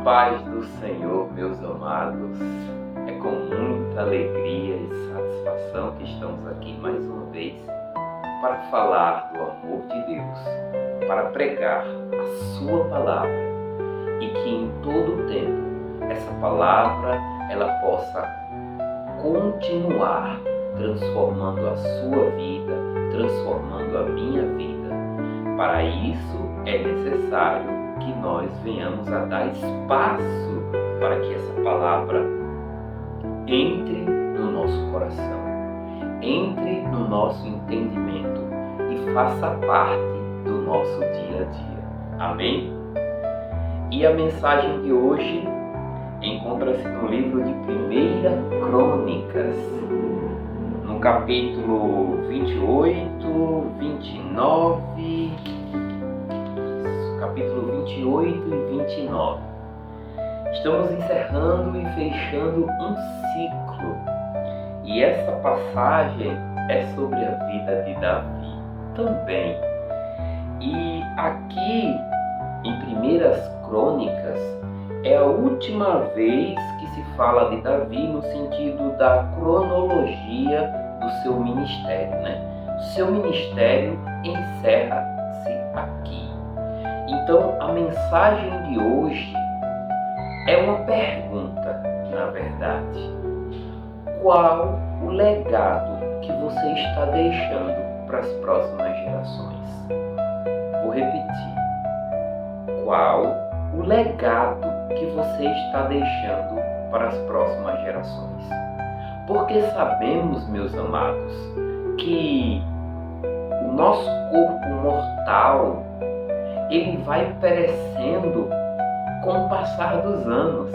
paz do Senhor, meus amados. É com muita alegria e satisfação que estamos aqui mais uma vez para falar do amor de Deus, para pregar a sua palavra e que em todo o tempo essa palavra ela possa continuar transformando a sua vida, transformando a minha vida. Para isso é necessário que nós venhamos a dar espaço para que essa palavra entre no nosso coração, entre no nosso entendimento e faça parte do nosso dia a dia. Amém? E a mensagem de hoje encontra-se no livro de 1 Crônicas, no capítulo 28, 29... capítulo 28 e 29. Estamos encerrando e fechando um ciclo. E essa passagem é sobre a vida de Davi também. E aqui, em 1 Crônicas, é a última vez que se fala de Davi no sentido da cronologia do seu ministério, né? O seu ministério encerra-se aqui. Então, a mensagem de hoje é uma pergunta, na verdade. Qual o legado que você está deixando para as próximas gerações? Vou repetir. Qual o legado que você está deixando para as próximas gerações? Porque sabemos, meus amados, que o nosso corpo mortal ele vai perecendo com o passar dos anos.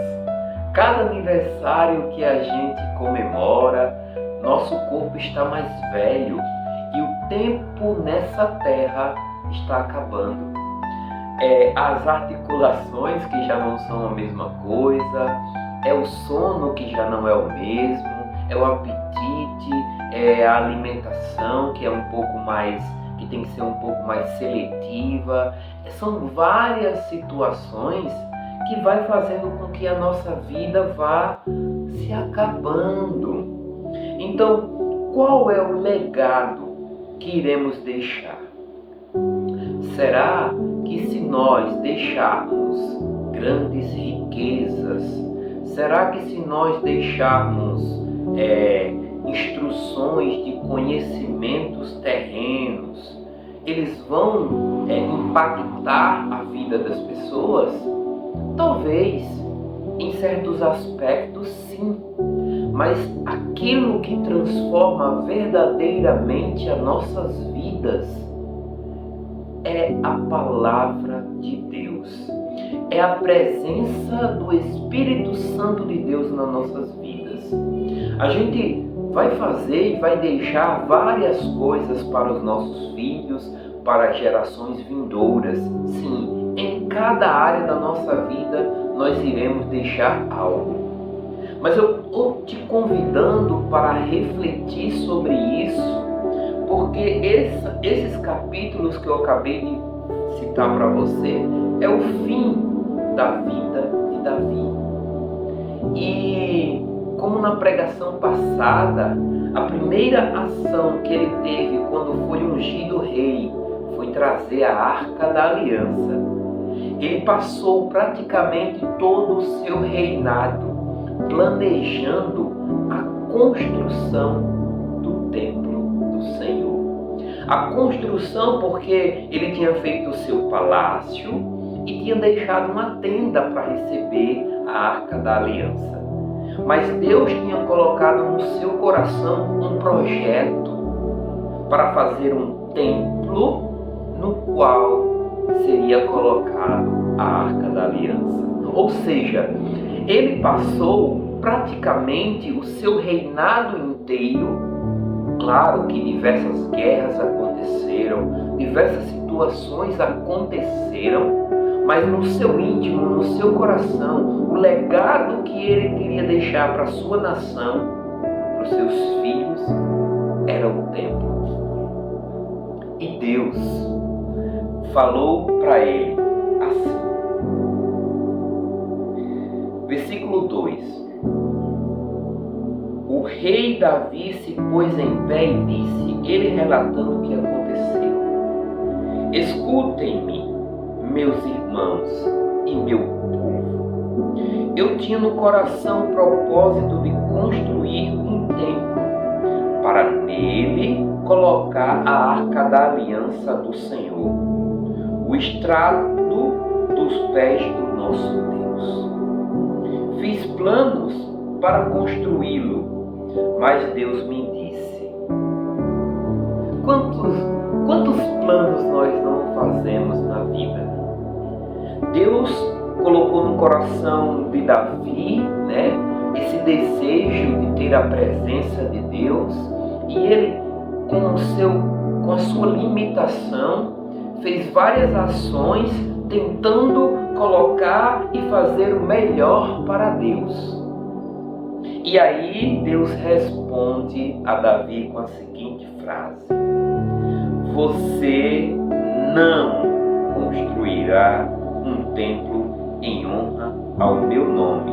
Cada aniversário que a gente comemora, nosso corpo está mais velho e o tempo nessa terra está acabando. As articulações que já não são a mesma coisa, é o sono que já não é o mesmo, é o apetite, é a alimentação que é um pouco mais, que tem que ser um pouco mais seletiva. São várias situações que vai fazendo com que a nossa vida vá se acabando. Então, qual é o legado que iremos deixar? Será que se nós deixarmos grandes riquezas, será que se nós deixarmos instruções de conhecimentos terrenos, eles vão impactar a vida das pessoas? Talvez, em certos aspectos, sim. Mas aquilo que transforma verdadeiramente as nossas vidas é a palavra de Deus. É a presença do Espírito Santo de Deus nas nossas vidas. A gente vai fazer e vai deixar várias coisas para os nossos filhos, para gerações vindouras. Sim, em cada área da nossa vida nós iremos deixar algo. Mas eu estou te convidando para refletir sobre isso, porque esses capítulos que eu acabei de citar para você é o fim da vida de Davi. E como na pregação passada, a primeira ação que ele teve quando foi ungido rei foi trazer a Arca da Aliança. Ele passou praticamente todo o seu reinado planejando a construção do templo do Senhor. A construção porque ele tinha feito o seu palácio e tinha deixado uma tenda para receber a Arca da Aliança. Mas Deus tinha colocado no seu coração um projeto para fazer um templo no qual seria colocado a Arca da Aliança. Ou seja, ele passou praticamente o seu reinado inteiro. Claro que diversas guerras aconteceram, diversas situações aconteceram, mas no seu íntimo, no seu coração, o legado que ele queria deixar para a sua nação, para os seus filhos, era o templo. E Deus falou para ele assim: Versículo 2. O rei Davi se pôs em pé e disse, ele relatando o que aconteceu: escutem-me, meus irmãos e meu povo. Eu tinha no coração o propósito de construir um templo, para nele colocar a arca da aliança do Senhor, o estrado dos pés do nosso Deus. Fiz planos para construí-lo, mas Deus me disse: quantos planos nós não fazemos na vida? Deus colocou no coração de Davi, esse desejo de ter a presença de Deus, e ele, com a sua limitação, fez várias ações tentando colocar e fazer o melhor para Deus. E aí Deus responde a Davi com a seguinte frase: você não construirá um templo em honra ao meu nome,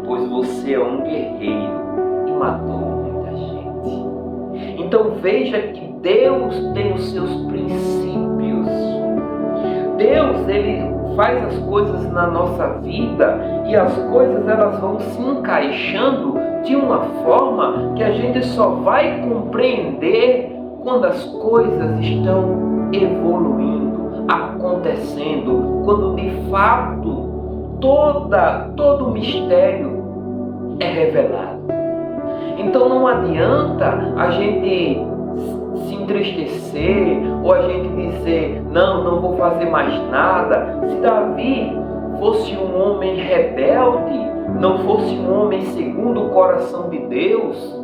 pois você é um guerreiro e matou muita gente. Então veja que Deus tem os seus princípios. Deus, ele faz as coisas na nossa vida e as coisas elas vão se encaixando de uma forma que a gente só vai compreender quando as coisas estão evoluindo, acontecendo, quando de fato todo o mistério é revelado. Então não adianta a gente se entristecer ou a gente dizer, não vou fazer mais nada. Se Davi fosse um homem rebelde, não fosse um homem segundo o coração de Deus,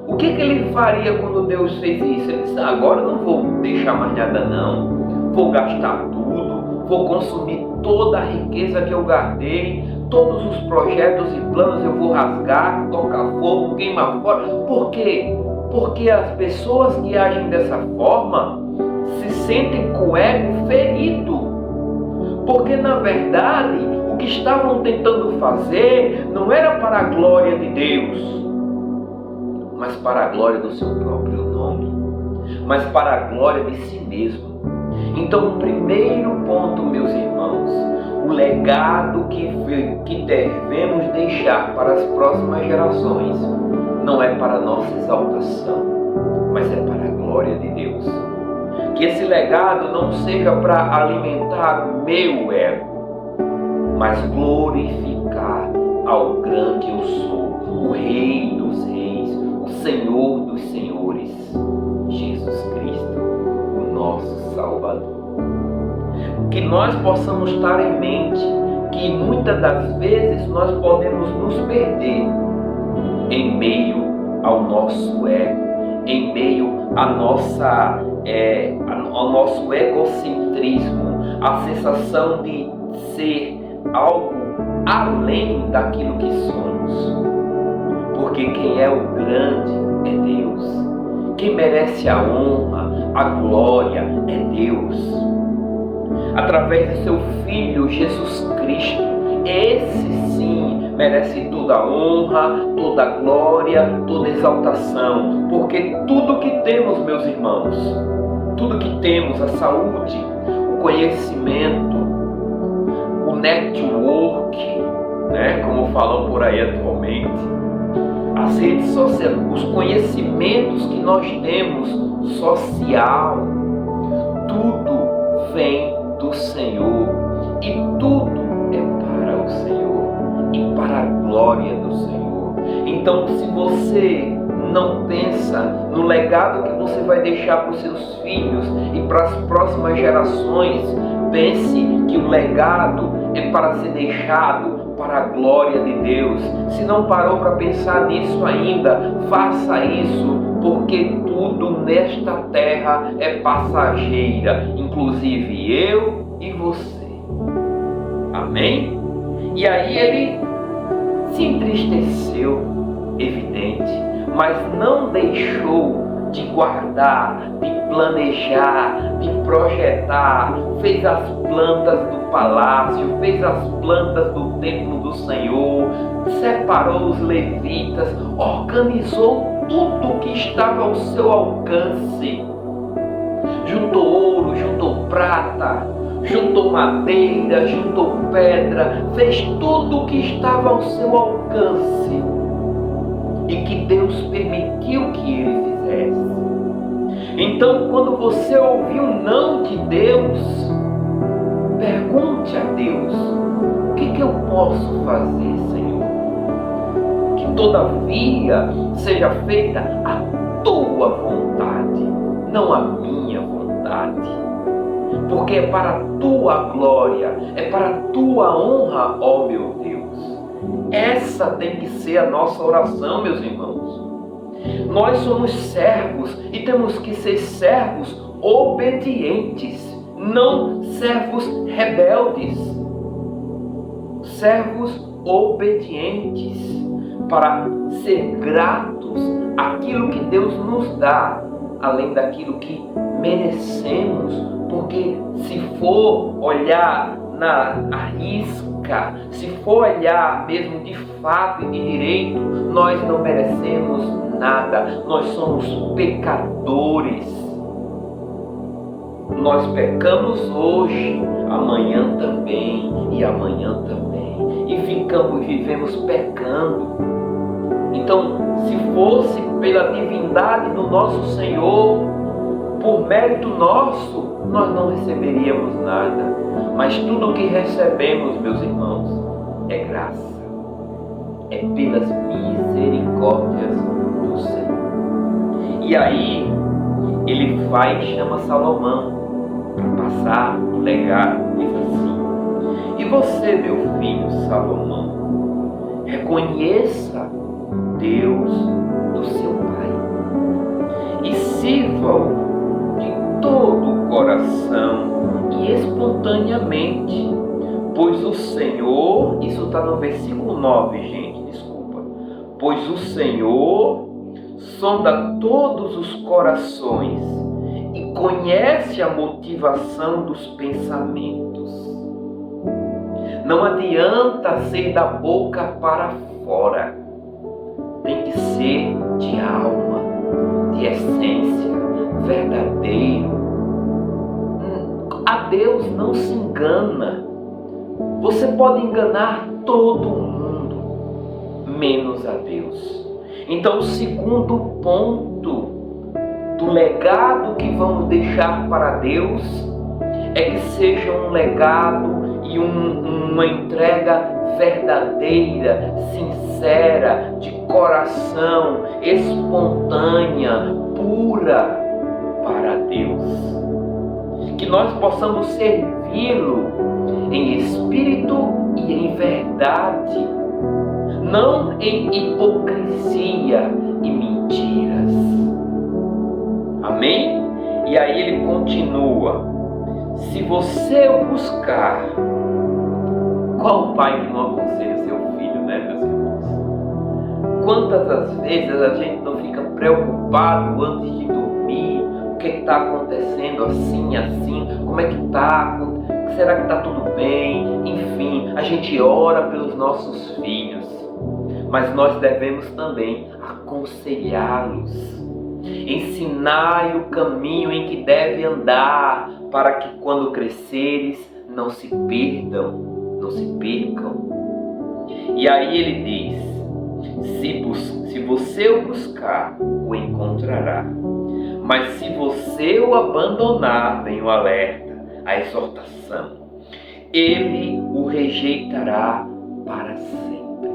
o que ele faria quando Deus fez isso? Ele disse, agora eu não vou deixar mais nada não, vou gastar tudo, vou consumir toda a riqueza que eu guardei, todos os projetos e planos eu vou rasgar, tocar fogo, queimar fora. Por quê? Porque as pessoas que agem dessa forma se sentem com o ego ferido. Porque na verdade o que estavam tentando fazer não era para a glória de Deus, mas para a glória do seu próprio nome, mas para a glória de si mesmo. Então, o primeiro ponto, meus irmãos, o legado que devemos deixar para as próximas gerações não é para a nossa exaltação, mas é para a glória de Deus. Que esse legado não seja para alimentar o meu ego, mas glorificar ao grande eu sou, o Rei dos Reis, o Senhor dos Senhores, Jesus Cristo, o nosso Salvador. Que nós possamos estar em mente que muitas das vezes nós podemos nos perder em meio ao nosso ego, em meio ao nosso egocentrismo, a sensação de ser algo além daquilo que somos. Porque quem é o grande é Deus. Quem merece a honra, a glória é Deus. Através de seu Filho Jesus Cristo, esse sim merece toda a honra, toda a glória, toda a exaltação. Porque tudo que temos, meus irmãos, tudo que temos, a saúde, o conhecimento, o network, como falam por aí atualmente, as redes sociais, os conhecimentos que nós temos social, tudo vem do Senhor e tudo é para o Senhor e para a glória do Senhor. Então, se você não pensa no legado que você vai deixar para os seus filhos e para as próximas gerações, pense que o legado é para ser deixado para a glória de Deus. Se não parou para pensar nisso ainda, faça isso, porque tudo nesta terra é passageira, inclusive eu e você. Amém? E aí ele se entristeceu, evidente, mas não deixou de guardar, de planejar, de projetar, fez as plantas do palácio, fez as plantas do templo do Senhor, separou os levitas, organizou tudo que estava ao seu alcance. Juntou ouro, juntou prata, juntou madeira, juntou pedra, fez tudo o que estava ao seu alcance e que Deus permitiu que ele fizesse. Então, quando você ouvir o não de Deus, pergunte a Deus: o que eu posso fazer, Senhor? Que todavia seja feita a tua vontade, não a minha vontade. Porque é para a tua glória, é para a tua honra, ó meu Deus. Essa tem que ser a nossa oração, meus irmãos. Nós somos servos e temos que ser servos obedientes, não servos rebeldes. Servos obedientes, para ser gratos àquilo que Deus nos dá, além daquilo que merecemos. Porque se for olhar na risca, se for olhar mesmo de fato e de direito, nós não merecemos nada. Nós somos pecadores. Nós pecamos hoje, amanhã também e amanhã também. E vivemos pecando. Então, se fosse pela divindade do nosso Senhor, por mérito nosso, nós não receberíamos nada. Mas tudo o que recebemos, meus irmãos, é graça. É pelas misericórdias do Senhor. E aí, ele vai e chama Salomão para passar o legado. Diz assim: e você, meu filho Salomão, reconheça Deus do seu Pai e sirva-o de todo o coração e espontaneamente, pois o Senhor, isso está no versículo 9, gente, desculpa, pois o Senhor sonda todos os corações e conhece a motivação dos pensamentos. Não adianta ser da boca para fora, tem que ser de alma, de essência, verdadeiro. A Deus não se engana. Você pode enganar todo mundo, menos a Deus. Então, o segundo ponto do legado que vamos deixar para Deus é que seja um legado e uma entrega verdadeira, sincera, de coração, espontânea, pura para Deus. Que nós possamos servi-lo em espírito e em verdade, não em hipocrisia e mentiras. Amém? E aí ele continua: se você o buscar, qual pai que não aconselha seu filho, né, meus irmãos? Quantas as vezes a gente não fica preocupado antes de dormir? O que está acontecendo assim, como é que está? Será que está tudo bem? Enfim, a gente ora pelos nossos filhos, mas nós devemos também aconselhá-los, ensinar o caminho em que deve andar, para que quando cresceres não se percam. E aí ele diz: se você o buscar, o encontrará. Mas se você o abandonar, vem o alerta, a exortação, ele o rejeitará para sempre.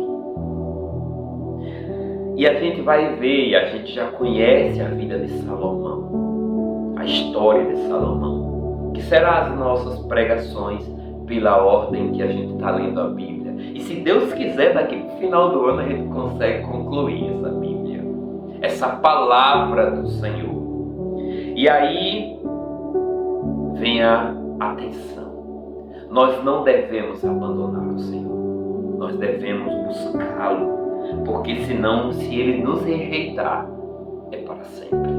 E a gente vai ver, e a gente já conhece a vida de Salomão, a história de Salomão, que será as nossas pregações pela ordem que a gente está lendo a Bíblia. E se Deus quiser, daqui para o final do ano a gente consegue concluir essa Bíblia, essa palavra do Senhor. E aí vem a atenção. Nós não devemos abandonar o Senhor. Nós devemos buscá-lo. Porque senão, se Ele nos rejeitar, é para sempre.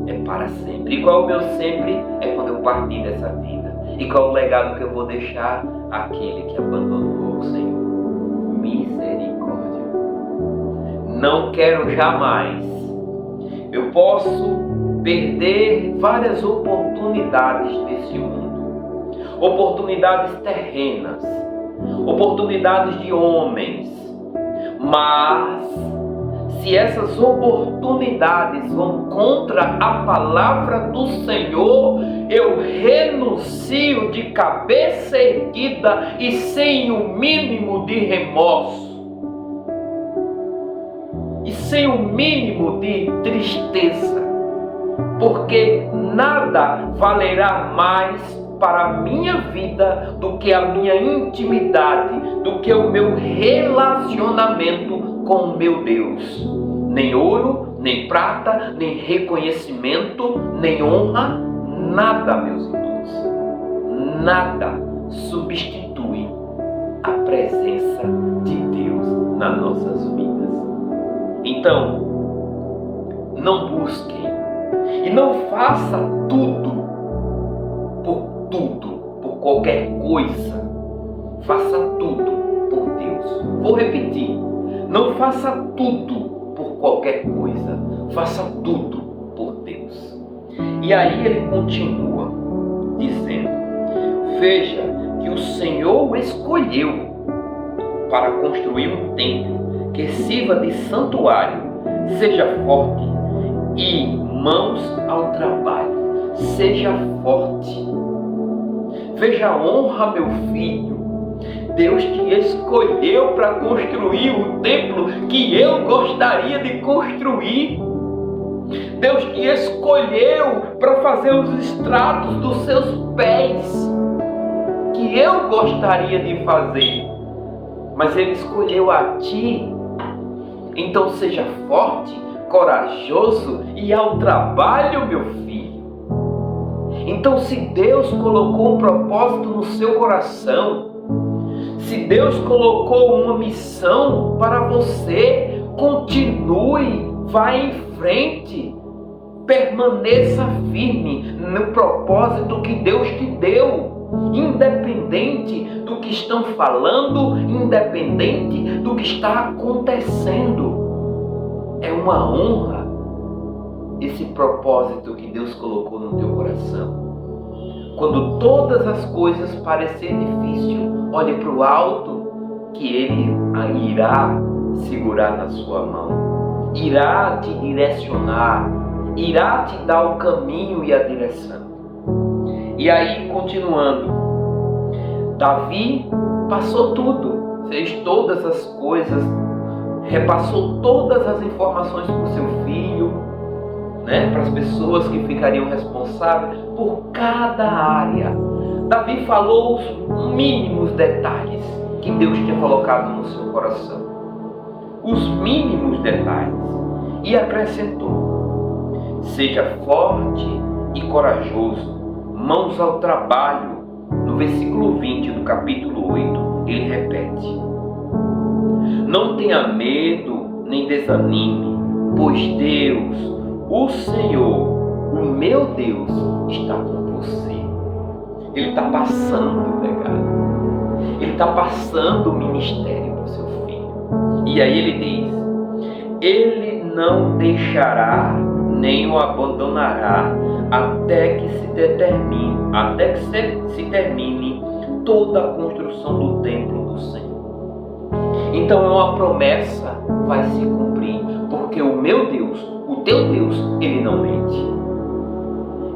É para sempre. E qual é o meu sempre? É quando eu partir dessa vida. E qual é o legado que eu vou deixar? Aquele que abandonou o Senhor. Misericórdia. Não quero jamais. Eu posso perder várias oportunidades desse mundo. Oportunidades terrenas. Oportunidades de homens. Mas se essas oportunidades vão contra a palavra do Senhor, eu renuncio de cabeça erguida e sem o mínimo de remorso. E sem o mínimo de tristeza. Porque nada valerá mais para a minha vida do que a minha intimidade, do que o meu relacionamento com o meu Deus. Nem ouro, nem prata, nem reconhecimento, nem honra, nada, meus irmãos, nada substitui a presença de Deus nas nossas vidas. Então, não busquem e não faça tudo, por qualquer coisa. Faça tudo por Deus. Vou repetir. Não faça tudo por qualquer coisa. Faça tudo por Deus. E aí ele continua dizendo: veja que o Senhor o escolheu para construir um templo que sirva de santuário. Seja forte e mãos ao trabalho. Seja forte. Veja a honra, meu filho. Deus te escolheu para construir o templo que eu gostaria de construir. Deus te escolheu para fazer os estratos dos seus pés, que eu gostaria de fazer. Mas Ele escolheu a ti. Então seja forte, corajoso e ao trabalho, meu filho. Então, se Deus colocou um propósito no seu coração, se Deus colocou uma missão para você, continue, vá em frente, permaneça firme no propósito que Deus te deu, independente do que estão falando, independente do que está acontecendo. É uma honra esse propósito que Deus colocou no teu coração. Quando todas as coisas parecerem difíceis, olhe para o alto, que Ele irá segurar na sua mão, irá te direcionar, irá te dar o caminho e a direção. E aí, continuando, Davi passou tudo, fez todas as coisas, repassou todas as informações para o seu filho, para as pessoas que ficariam responsáveis por cada área. Davi falou os mínimos detalhes que Deus tinha colocado no seu coração. Os mínimos detalhes. E acrescentou: seja forte e corajoso, mãos ao trabalho. No versículo 20 do capítulo 8, ele repete: não tenha medo nem desanime, pois Deus, o Senhor, o meu Deus, está com você. Ele está passando o legado. Ele está passando o ministério para o seu filho. E aí ele diz: Ele não deixará nem o abandonará até que se termine toda a construção do templo do Senhor. Então é uma promessa, vai se cumprir, porque o meu Deus, o teu Deus, Ele não mente.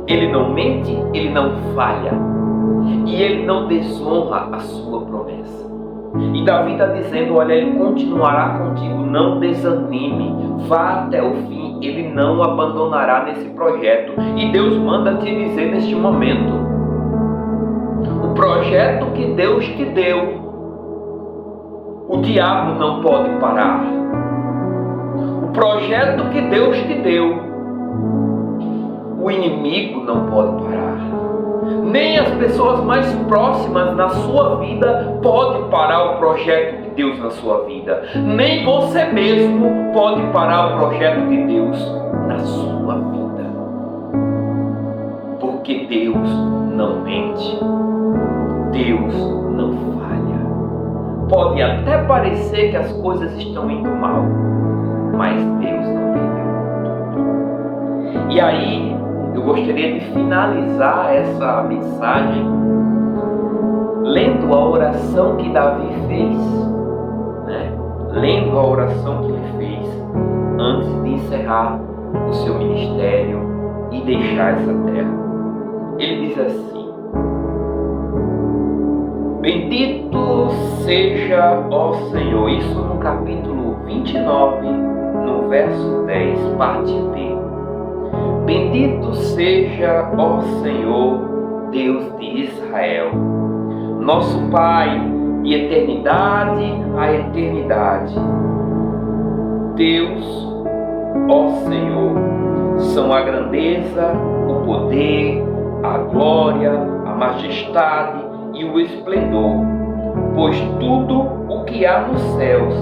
Ele não mente, Ele não falha. E Ele não desonra a sua promessa. E Davi está dizendo: olha, Ele continuará contigo, não desanime, vá até o fim, Ele não abandonará nesse projeto. E Deus manda te dizer neste momento: o projeto que Deus te deu, o diabo não pode parar. O projeto que Deus te deu, o inimigo não pode parar. Nem as pessoas mais próximas na sua vida podem parar o projeto de Deus na sua vida. Nem você mesmo pode parar o projeto de Deus na sua vida. Deus não mente. Deus não falha. Pode até parecer que as coisas estão indo mal, mas Deus não perdeu tudo. E aí, eu gostaria de finalizar essa mensagem lendo a oração que Davi fez, né? Lendo a oração que ele fez antes de encerrar o seu ministério e deixar essa terra. Ele diz assim: bendito seja, ó Senhor, isso no capítulo 29, no verso 10, parte B. Bendito seja, ó Senhor, Deus de Israel, nosso Pai, de eternidade a eternidade. Deus, ó Senhor, são a grandeza, o poder, a glória, a majestade e o esplendor, pois tudo o que há nos céus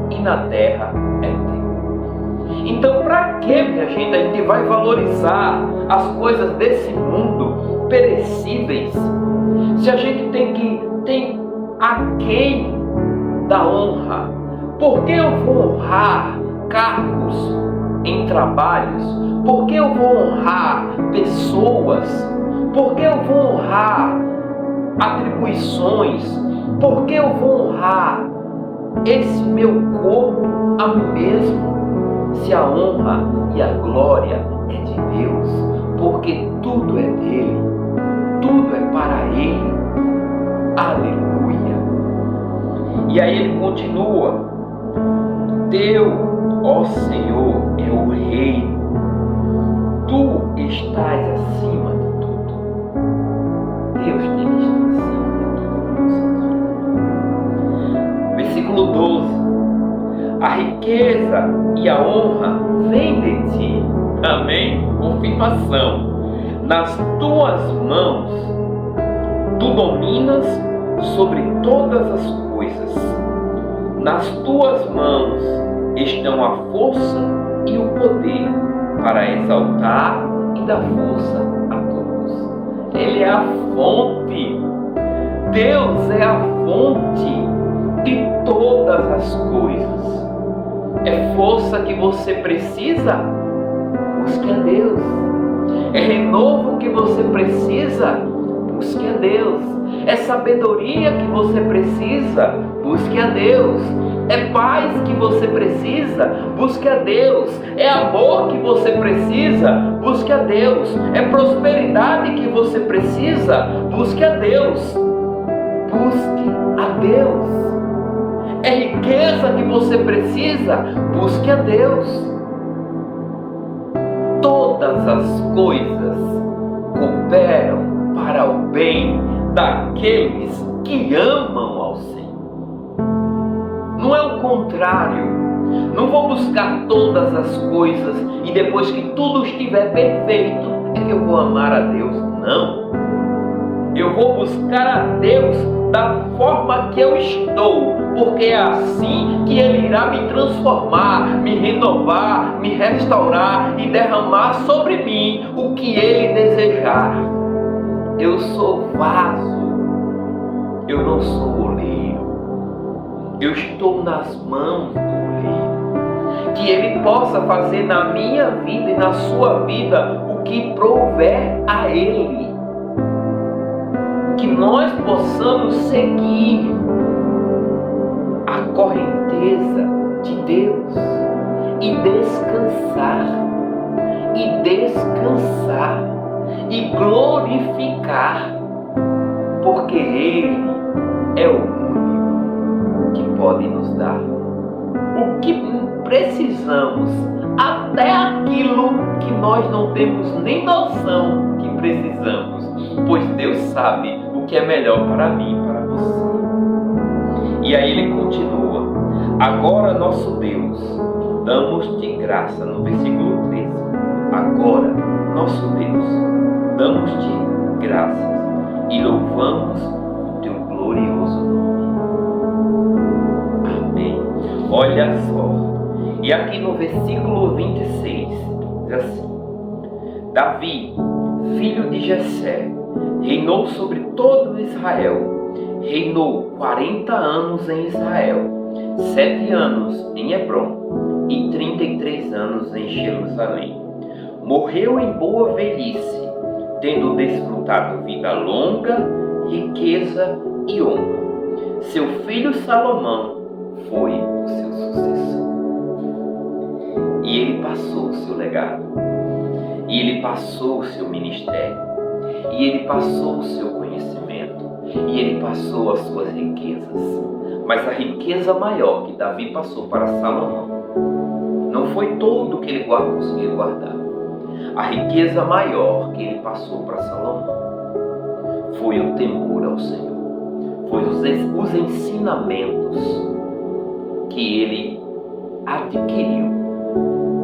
e na terra é teu. Então, para que, minha gente, a gente vai valorizar as coisas desse mundo perecíveis, se a gente tem aquém da honra? Por que eu vou honrar cargos em trabalhos? Por que eu vou honrar pessoas? Por que eu vou honrar atribuições? Por que eu vou honrar esse meu corpo a mim mesmo? Se a honra e a glória é de Deus, porque tudo é dele, tudo é para ele. Aleluia. E aí ele continua: teu, ó Senhor, é o reino, tu estás acima de tudo. Deus tem que estar acima de tudo. Versículo 12: a riqueza e a honra vêm de ti. Amém? Confirmação. Nas tuas mãos tu dominas sobre todas as coisas. Nas tuas mãos estão a força e o poder para exaltar e dar força a todos. Ele é a fonte. Deus é a fonte de todas as coisas. É força que você precisa? Busque a Deus. É renovo que você precisa? Busque a Deus. É sabedoria que você precisa? Busque a Deus. É paz que você precisa? Busque a Deus. É amor que você precisa? Busque a Deus. É prosperidade que você precisa? Busque a Deus. Busque a Deus. É riqueza que você precisa? Busque a Deus. Todas as coisas cooperam para o bem daqueles que amam ao Senhor. Não é o contrário. Não vou buscar todas as coisas e depois que tudo estiver perfeito é que eu vou amar a Deus. Não. Eu vou buscar a Deus da forma que eu estou, porque é assim que Ele irá me transformar, me renovar, me restaurar e derramar sobre mim o que Ele desejar. Eu sou vaso, eu não sou oleiro. Eu estou nas mãos do oleiro. Que Ele possa fazer na minha vida e na sua vida o que prouver a Ele. Que nós possamos seguir a correnteza de Deus e descansar e glorificar, porque Ele é o único que pode nos dar o que precisamos, até aquilo que nós não temos nem noção que precisamos, pois Deus sabe o que é melhor para mim e para você. E aí ele continua: agora, nosso Deus, damos-te graça, no versículo 13. Agora, nosso Deus, damos-te graças e louvamos o teu glorioso nome. Amém. Olha só. E aqui no versículo 26, diz assim: Davi, filho de Jessé, reinou sobre todo Israel. Reinou 40 anos em Israel, 7 anos em Hebrom e 33 anos em Jerusalém. Morreu em boa velhice, tendo desfrutado vida longa, riqueza e honra. Seu filho Salomão foi o seu sucessor. E ele passou o seu legado, e ele passou o seu ministério, e ele passou o seu conhecimento, e ele passou as suas riquezas. Mas a riqueza maior que Davi passou para Salomão não foi todo o que ele conseguiu guardar. A riqueza maior que ele passou para Salomão foi o temor ao Senhor, foi os ensinamentos que ele adquiriu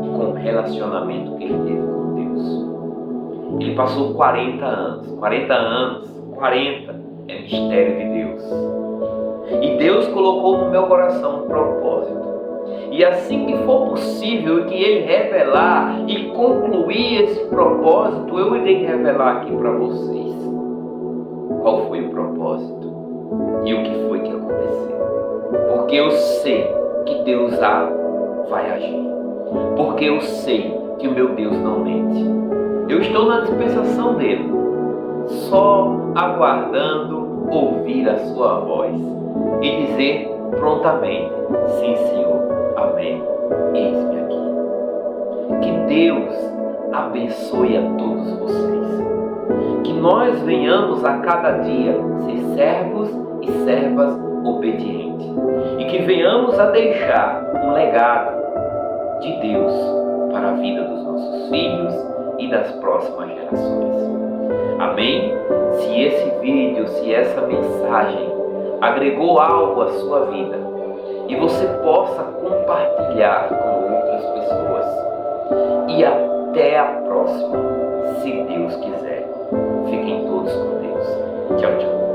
com o relacionamento que ele teve com Deus. Ele passou 40 anos, 40 é mistério de Deus. E Deus colocou no meu coração um propósito. E assim que for possível que Ele revelar e concluir esse propósito, eu irei revelar aqui para vocês qual foi o propósito e o que foi que aconteceu. Porque eu sei que Deus vai agir. Porque eu sei que o meu Deus não mente. Eu estou na dispensação dele, só aguardando ouvir a sua voz e dizer prontamente: sim, Senhor, amém, eis-me aqui. Que Deus abençoe a todos vocês. Que nós venhamos a cada dia ser servos e servas obedientes. E que venhamos a deixar um legado de Deus para a vida dos nossos filhos e das próximas gerações. Amém? Se esse vídeo, se essa mensagem agregou algo à sua vida e você possa compartilhar com outras pessoas. E até a próxima, se Deus quiser. Fiquem todos com Deus. Tchau, tchau.